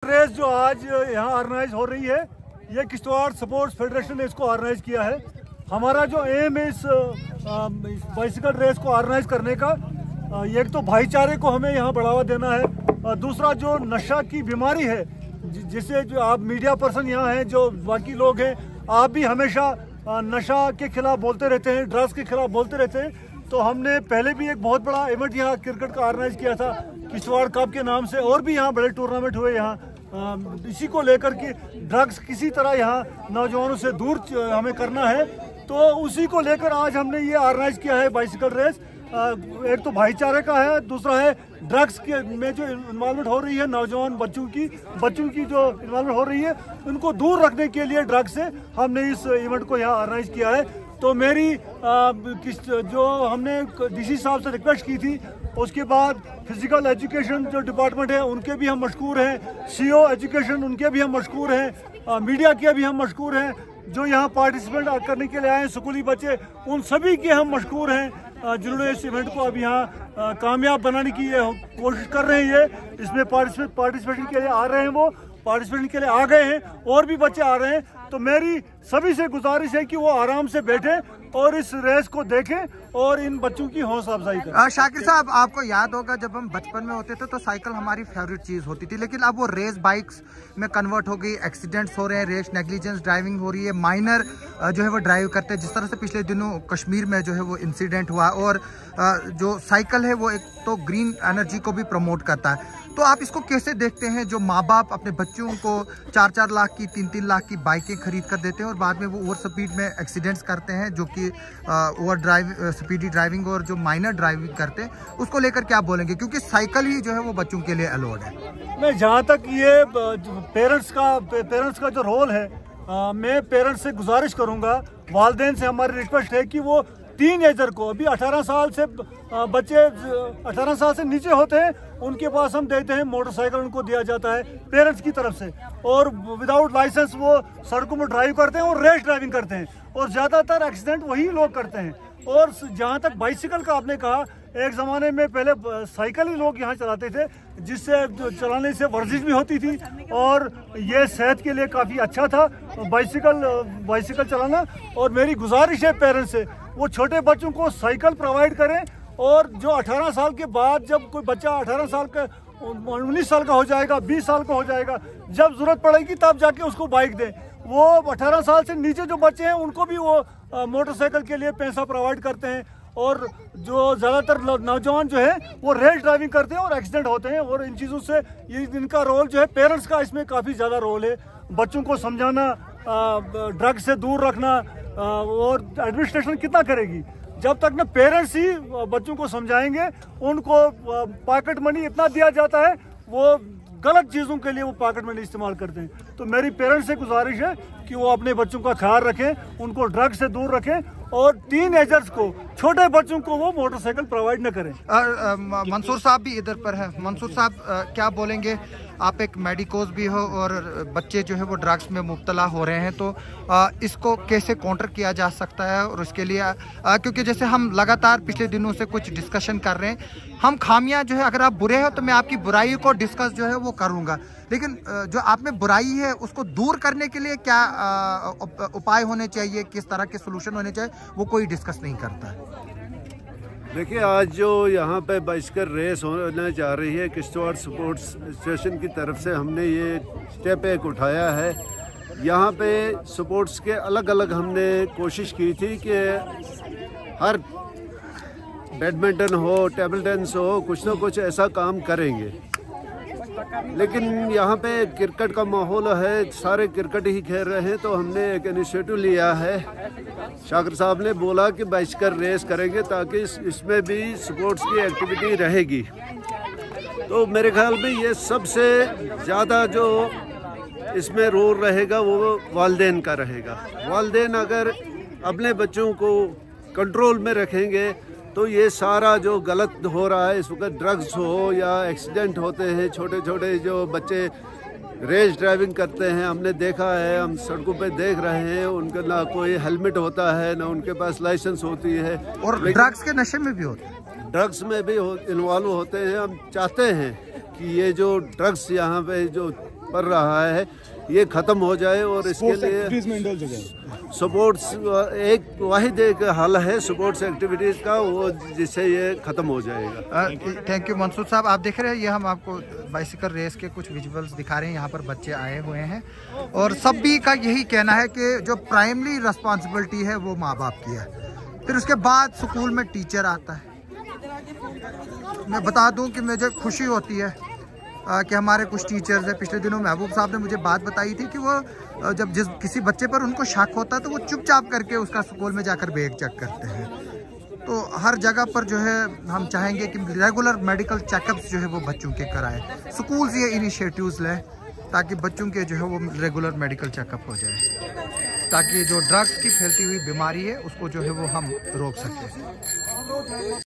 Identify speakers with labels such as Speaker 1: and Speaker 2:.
Speaker 1: Race जो आज यहाँ ऑर्गेनाइज हो रही है, ये किश्तवाड़ स्पोर्ट्स फेडरेशन ने इसको ऑर्गेनाइज किया है। हमारा जो एम है इस बाइसिकल रेस को ऑर्गेनाइज करने का, एक तो भाईचारे को हमें यहाँ बढ़ावा देना है, दूसरा जो नशा की बीमारी है, जिसे जो आप मीडिया पर्सन यहाँ हैं, जो बाकी लोग हैं, आप भी हमेशा नशा के खिलाफ बोलते रहते हैं, ड्रग्स के खिलाफ बोलते रहते हैं। तो हमने पहले भी एक बहुत बड़ा इवेंट यहाँ क्रिकेट का ऑर्गेनाइज किया था किश्तवाड़ कप के नाम से, और भी यहाँ बड़े टूर्नामेंट हुए यहाँ इसी को लेकर कि ड्रग्स किसी तरह यहाँ नौजवानों से दूर हमें करना है। तो उसी को लेकर आज हमने ये ऑर्गेनाइज किया है बाइसिकल रेस। एक तो भाईचारे का है, दूसरा है ड्रग्स के में जो इन्वॉल्वमेंट हो रही है, नौजवान बच्चों की जो इन्वॉल्वमेंट हो रही है, उनको दूर रखने के लिए ड्रग्स से हमने इस इवेंट को यहाँ ऑर्गेनाइज किया है। तो मेरी जो हमने डीसी साहब से रिक्वेस्ट की थी, उसके बाद फिजिकल एजुकेशन जो डिपार्टमेंट है उनके भी हम मशकूर हैं, सीओ एजुकेशन उनके भी हम मशकूर हैं, मीडिया के भी हम मशकूर हैं, जो यहाँ पार्टिसिपेट करने के लिए आए हैं स्कूली बच्चे, उन सभी के हम मशकूर हैं जिन्होंने इस इवेंट को अब यहाँ कामयाब बनाने की कोशिश कर रहे हैं। ये इसमें पार्टिसिपेशन के लिए आ रहे हैं, वो पार्टिसिपेशन के लिए आ गए हैं, और भी बच्चे आ रहे हैं। तो मेरी सभी से गुजारिश है कि वो आराम से बैठें और इस रेस को देखें और इन बच्चों की हौसला अफजाई करें।
Speaker 2: शाकिर साहब, आपको याद होगा जब हम बचपन में होते थे तो साइकिल हमारी फेवरेट चीज होती थी, लेकिन अब वो रेस बाइक्स में कन्वर्ट हो गई, एक्सीडेंट्स हो रहे हैं, रेस नेग्लिजेंस ड्राइविंग हो रही है, माइनर जो है वो ड्राइव करते हैं। जिस तरह से पिछले दिनों कश्मीर में जो है वो इंसिडेंट हुआ, और जो साइकिल है वो एक तो ग्रीन एनर्जी को भी प्रमोट करता है। तो आप इसको कैसे देखते हैं, जो माँ बाप अपने बच्चों को 4-4 लाख की 3-3 लाख की बाइकें खरीद कर देते हैं और बाद में वो ओवर स्पीड में एक्सीडेंट्स करते हैं, जो कि स्पीडी ड्राइविंग और जो माइनर ड्राइविंग करते हैं, उसको लेकर क्या बोलेंगे? क्योंकि साइकिल ही जो है वो बच्चों के लिए अलाउड है।
Speaker 1: मैं जहाँ तक ये पेरेंट्स का जो रोल है, मैं पेरेंट्स से गुजारिश करूँगा, वालिदैन से हमारी रिक्वेस्ट है कि वो टीनेजर को, अभी 18 साल से बच्चे 18 साल से नीचे होते हैं, उनके पास हम देते हैं मोटरसाइकिल, उनको दिया जाता है पेरेंट्स की तरफ से, और विदाउट लाइसेंस वो सड़कों में ड्राइव करते हैं और रेस ड्राइविंग करते हैं, और ज़्यादातर एक्सीडेंट वही लोग करते हैं। और जहाँ तक बाइसिकल का आपने कहा, एक ज़माने में पहले साइकिल ही लोग यहाँ चलाते थे, जिससे चलाने से वर्जिश भी होती थी और ये सेहत के लिए काफ़ी अच्छा था बाइसिकल चलाना। और मेरी गुजारिश है पेरेंट्स से, वो छोटे बच्चों को साइकिल प्रोवाइड करें, और जो 18 साल के बाद, जब कोई बच्चा 18 साल का 19 साल का हो जाएगा, 20 साल का हो जाएगा, जब ज़रूरत पड़ेगी तब जाके उसको बाइक दें। वो 18 साल से नीचे जो बच्चे हैं उनको भी वो मोटरसाइकिल के लिए पैसा प्रोवाइड करते हैं, और जो ज़्यादातर नौजवान जो है वो रेस ड्राइविंग करते हैं और एक्सीडेंट होते हैं। और इन चीज़ों से ये इनका रोल जो है, पेरेंट्स का इसमें काफ़ी ज़्यादा रोल है, बच्चों को समझाना, ड्रग्स से दूर रखना। और एडमिनिस्ट्रेशन कितना करेगी जब तक ना पेरेंट्स ही बच्चों को समझाएंगे। उनको पॉकेट मनी इतना दिया जाता है, वो गलत चीज़ों के लिए वो पॉकेट मनी इस्तेमाल करते हैं। तो मेरी पेरेंट्स से गुजारिश है कि वो अपने बच्चों का ख्याल रखें, उनको ड्रग्स से दूर रखें, और टीनेजर्स को, छोटे बच्चों को वो मोटरसाइकिल प्रोवाइड न करें।
Speaker 2: मंसूर साहब भी इधर पर है। मंसूर साहब, क्या बोलेंगे? आप एक मेडिकोज भी हो और बच्चे जो है वो ड्रग्स में मुब्तला हो रहे हैं, तो इसको कैसे काउंटर किया जा सकता है? और उसके लिए क्योंकि जैसे हम लगातार पिछले दिनों से कुछ डिस्कशन कर रहे हैं, हम खामियां जो है, अगर आप बुरे हो तो मैं आपकी बुराई को डिस्कस जो है वो करूँगा, लेकिन जो आप में बुराई है उसको दूर करने के लिए क्या उपाय होने चाहिए, किस तरह के सोल्यूशन होने चाहिए, वो कोई डिस्कस नहीं करता है।
Speaker 3: देखिए, आज जो यहाँ पे बाइसिकल रेस होने जा रही है, किश्तवाड़ स्पोर्ट्स स्टेशन की तरफ से हमने ये स्टेप एक उठाया है। यहाँ पे स्पोर्ट्स के अलग अलग हमने कोशिश की थी कि हर बैडमिंटन हो, टेबल टेनिस हो, कुछ ना कुछ ऐसा काम करेंगे। लेकिन यहाँ पे क्रिकेट का माहौल है, सारे क्रिकेट ही खेल रहे हैं, तो हमने एक इनिशिएटिव लिया है। शाकिर साहब ने बोला कि बाइसिकल रेस करेंगे ताकि इसमें भी स्पोर्ट्स की एक्टिविटी रहेगी। तो मेरे ख्याल में ये सबसे ज़्यादा जो इसमें रोल रहेगा वो वालिदैन का रहेगा। वालिदैन अगर अपने बच्चों को कंट्रोल में रखेंगे तो ये सारा जो गलत हो रहा है इस वक्त, ड्रग्स हो या एक्सीडेंट होते हैं, छोटे छोटे जो बच्चे रेस ड्राइविंग करते हैं, हमने देखा है, हम सड़कों पे देख रहे हैं, उनका ना कोई हेलमेट होता है, ना उनके पास लाइसेंस होती है,
Speaker 2: और ड्रग्स के नशे में भी होते हैं,
Speaker 3: ड्रग्स में भी इन्वॉल्व होते हैं। हम चाहते हैं कि ये जो ड्रग्स यहाँ पे जो पड़ रहा है ये ख़त्म हो जाए और इसके लिए स्पोर्ट्स एक वाहिद एक हल है स्पोर्ट्स एक्टिविटीज़ का, वो जिससे ये ख़त्म हो जाएगा।
Speaker 2: थैंक यू मंसूर साहब। आप देख रहे हैं, ये हम आपको बाइसिकल रेस के कुछ विजुअल्स दिखा रहे हैं। यहाँ पर बच्चे आए हुए हैं और सभी का यही कहना है कि जो प्राइमरी रिस्पॉन्सिबिलिटी है वो माँ बाप की है, फिर उसके बाद स्कूल में टीचर आता है। मैं बता दूं कि मुझे खुशी होती है कि हमारे कुछ टीचर्स हैं। पिछले दिनों महबूब साहब ने मुझे बात बताई थी कि वो जब किसी बच्चे पर उनको शक होता है तो वो चुपचाप करके उसका स्कूल में जाकर बैग चेक करते हैं। तो हर जगह पर जो है हम चाहेंगे कि रेगुलर मेडिकल चेकअप्स जो है वो बच्चों के कराएं। स्कूल्स ये इनिशिएटिव्स लें ताकि बच्चों के जो है वो रेगुलर मेडिकल चेकअप हो जाए, ताकि जो ड्रग्स की फैलती हुई बीमारी है उसको जो है वो हम रोक सकें।